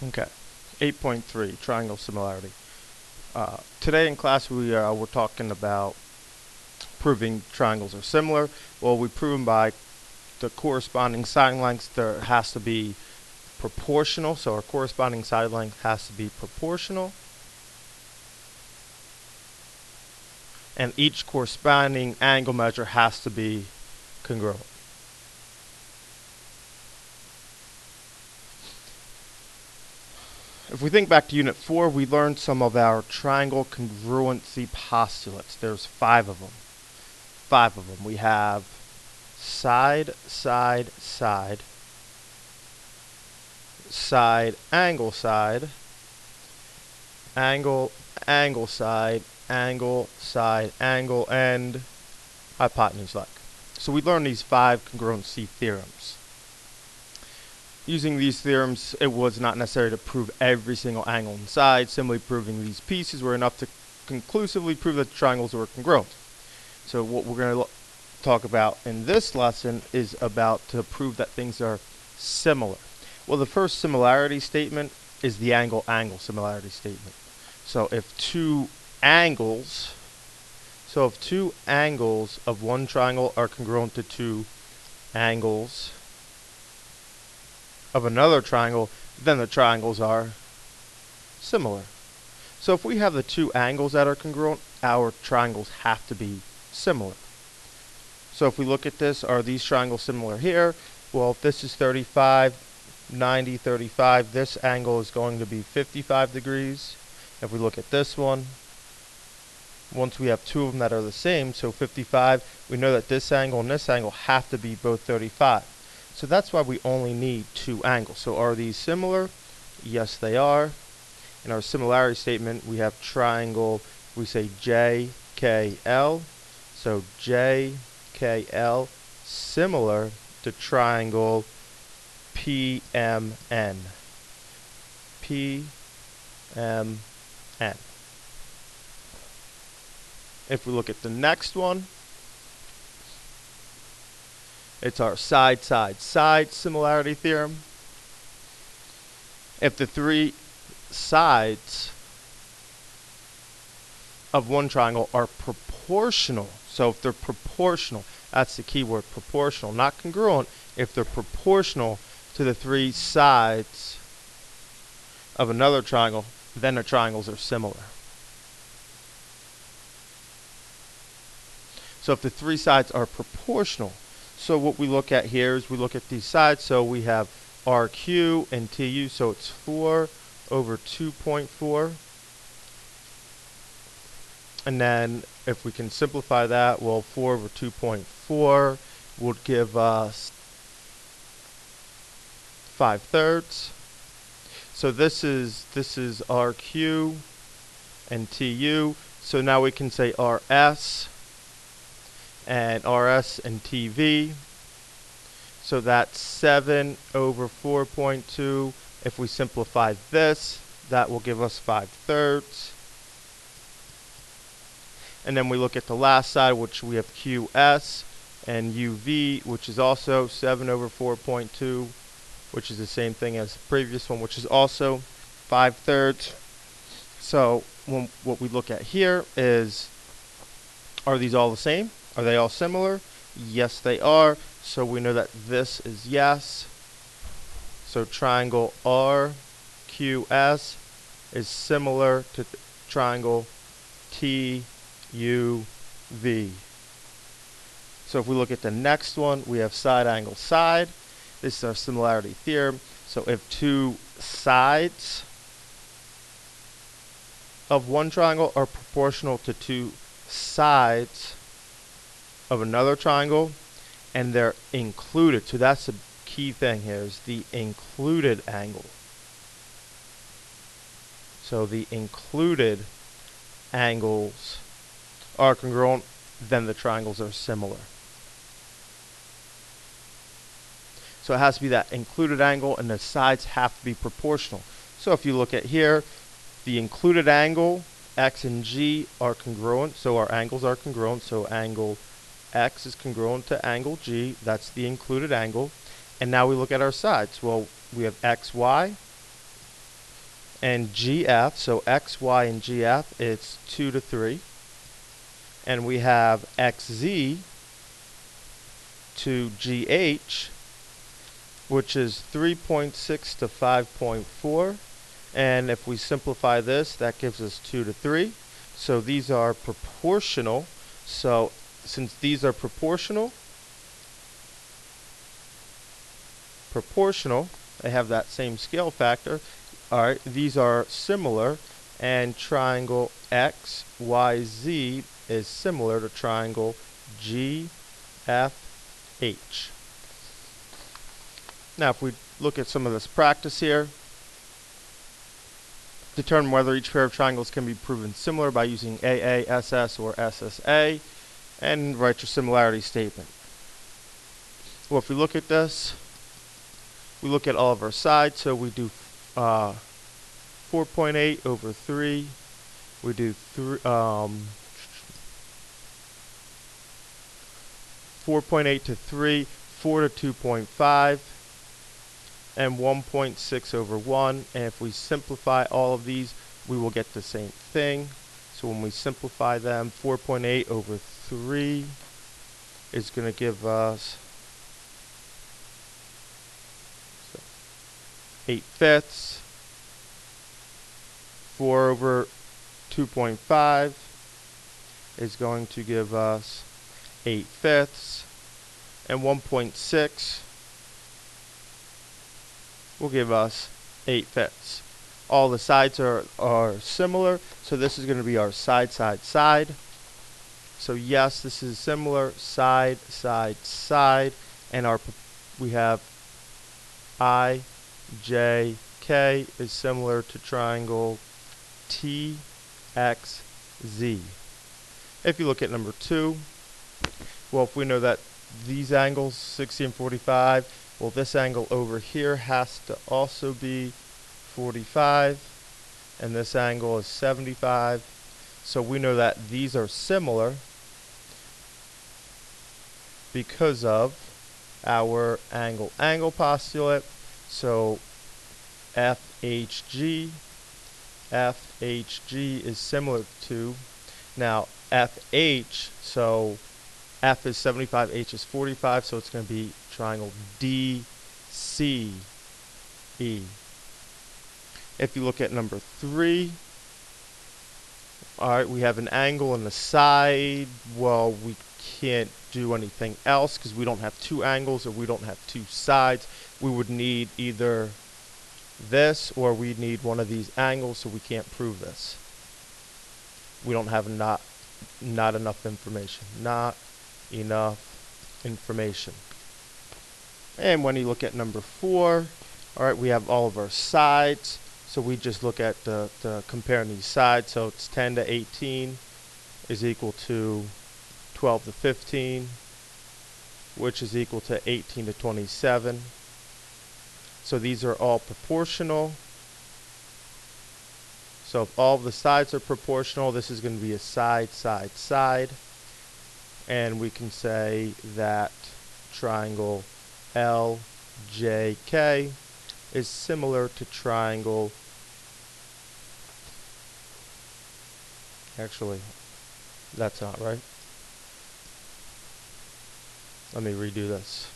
Okay, 8.3, triangle similarity. Today in class we're talking about proving triangles are similar. Well, we prove them by the corresponding side lengths. There has to be proportional, so our corresponding side length has to be proportional, and each corresponding angle measure has to be congruent. If we think back to Unit 4, we learned some of our triangle congruency postulates. There's 5 of them. 5 of them. We have side, side, side, side, angle, angle, angle, side, angle, and hypotenuse like. So we learned these 5 congruency theorems. Using these theorems, it was not necessary to prove every single angle and side. Simply proving these pieces were enough to conclusively prove that the triangles were congruent. So what we're going to talk about in this lesson is about to prove that things are similar. Well, the first similarity statement is the angle-angle similarity statement. So if two angles of one triangle are congruent to two angles of another triangle, then the triangles are similar. So if we have the two angles that are congruent, our triangles have to be similar. So if we look at this, are these triangles similar here? Well, if this is 35, 90, 35, this angle is going to be 55 degrees. If we look at this one, once we have two of them that are the same, so 55, we know that this angle and this angle have to be both 35. So that's why we only need two angles. So are these similar? Yes, they are. In our similarity statement, we have triangle, we say JKL. So JKL similar to triangle PMN. PMN. If we look at the next one, it's our side, side, side similarity theorem. If the three sides of one triangle are proportional, so if they're proportional, that's the key word, proportional, not congruent, if they're proportional to the three sides of another triangle, then the triangles are similar. So if the three sides are proportional, so what we look at here is we look at these sides. So we have RQ and TU, so it's 4 over 2.4. And then if we can simplify that, well, 4 over 2.4 would give us 5/3. So this is RQ and TU. So now we can say RS and TV. So that's 7 over 4.2. If we simplify this, that will give us 5/3. And then we look at the last side, which we have QS and UV, which is also 7 over 4.2, which is the same thing as the previous one, which is also 5/3. So what we look at here is, are these all the same? Are they all similar? Yes, they are. So we know that this is yes. So triangle RQS is similar to triangle TUV. So if we look at the next one, we have side, angle, side. This is our similarity theorem. So if two sides of one triangle are proportional to two sides of another triangle, and they're included, so that's the key thing here, is the included angle. So the included angles are congruent, then the triangles are similar. So it has to be that included angle, and the sides have to be proportional. So if you look at here, the included angle, X and G, are congruent, so our angles are congruent, so angle X is congruent to angle G, that's the included angle. And now we look at our sides. Well, we have XY And GF, so X, Y, and GF, it's 2 to 3. And we have XZ to GH, which is 3.6 to 5.4. And if we simplify this, that gives us 2 to 3. So these are proportional. So since these are proportional, they have that same scale factor. Alright, these are similar, and triangle XYZ is similar to triangle GFH. Now if we look at some of this practice here, determine whether each pair of triangles can be proven similar by using AA, SS, or SSA, and write your similarity statement. Well, if we look at this, we look at all of our sides, so we do 4.8 over 3. We do 4.8 to 3, 4 to 2.5, and 1.6 over 1. And if we simplify all of these, we will get the same thing. So when we simplify them, 4.8 over 3 is going to give us 8/5. 4 over 2.5 is going to give us 8/5. And 1.6 will give us 8/5. All the sides are similar, so this is going to be our side, side, side. So yes, this is similar, side, side, side, and we have IJK is similar to triangle TXZ. If you look at number 2, well, if we know that these angles, 60 and 45, well, this angle over here has to also be 45, and this angle is 75. So we know that these are similar because of our angle-angle postulate. So FHG is similar to, now FH, so F is 75, H is 45, so it's going to be triangle DCE. If you look at number 3, alright, we have an angle on the side. Well, we can't do anything else because we don't have 2 angles or we don't have 2 sides. We would need either this or we need one of these angles, so we can't prove this. We don't have not enough information. Not enough information. And when you look at number 4, alright, we have all of our sides. So we just look at the comparing these sides. So it's 10 to 18 is equal to 12 to 15, which is equal to 18 to 27. So these are all proportional. So if all of the sides are proportional, this is going to be a side, side, side. And we can say that triangle LJK is similar to triangle, actually, that's not right. Let me redo this.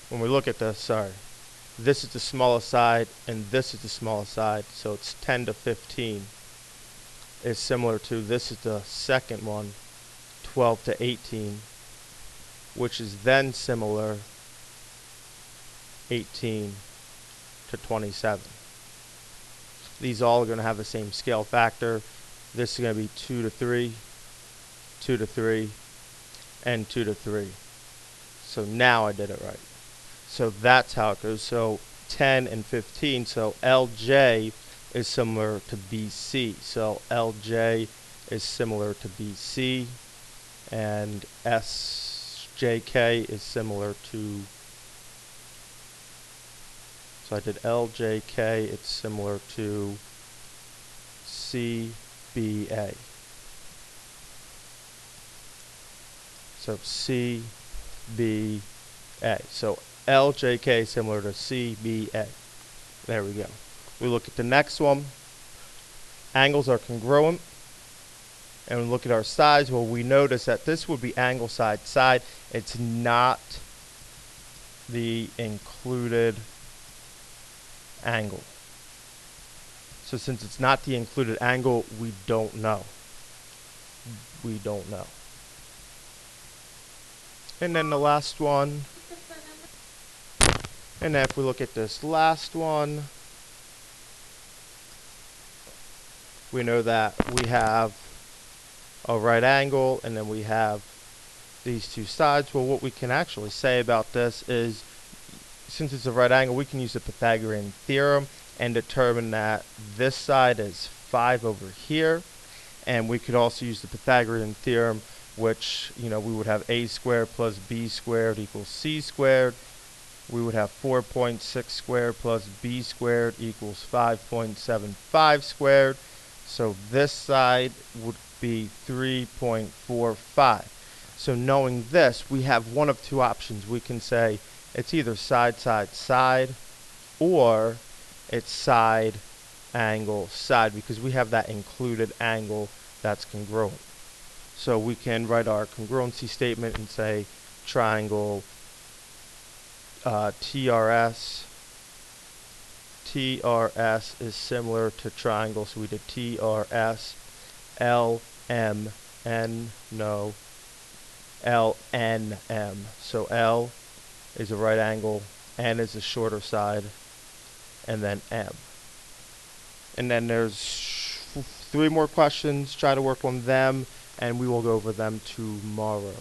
When we look at this, sorry, this is the smallest side and this is the smallest side, so it's 10 to 15 is similar to, this is the second one, 12 to 18, which is then similar 18 to 27. These all are going to have the same scale factor. This is going to be 2 to 3, 2 to 3, and 2 to 3. So now I did it right. So that's how it goes. So 10 and 15. So LJ is similar to BC. So LJ is similar to BC, and SJK is similar to, so I did LJK, it's similar to CBA. So CBA. So LJK is similar to CBA. There we go. We look at the next one. Angles are congruent. And we look at our sides. Well, we notice that this would be angle side side. It's not the included angle. So since it's not the included angle, we don't know. We don't know. And then the last one. And then if we look at this last one, we know that we have a right angle and then we have these two sides. Well, what we can actually say about this is, since it's a right angle, we can use the Pythagorean theorem and determine that this side is 5 over here. And we could also use the Pythagorean theorem, which, we would have a squared plus b squared equals c squared. We would have 4.6 squared plus b squared equals 5.75 squared. So this side would be 3.45. So knowing this, we have one of two options. We can say it's either side, side, side, or it's side, angle, side, because we have that included angle that's congruent. So we can write our congruency statement and say triangle TRS is similar to triangle, so we did TRS LMN, no, LNM. So L is a right angle, N is the shorter side, and then M. And then there's 3 more questions. Try to work on them, and we will go over them tomorrow.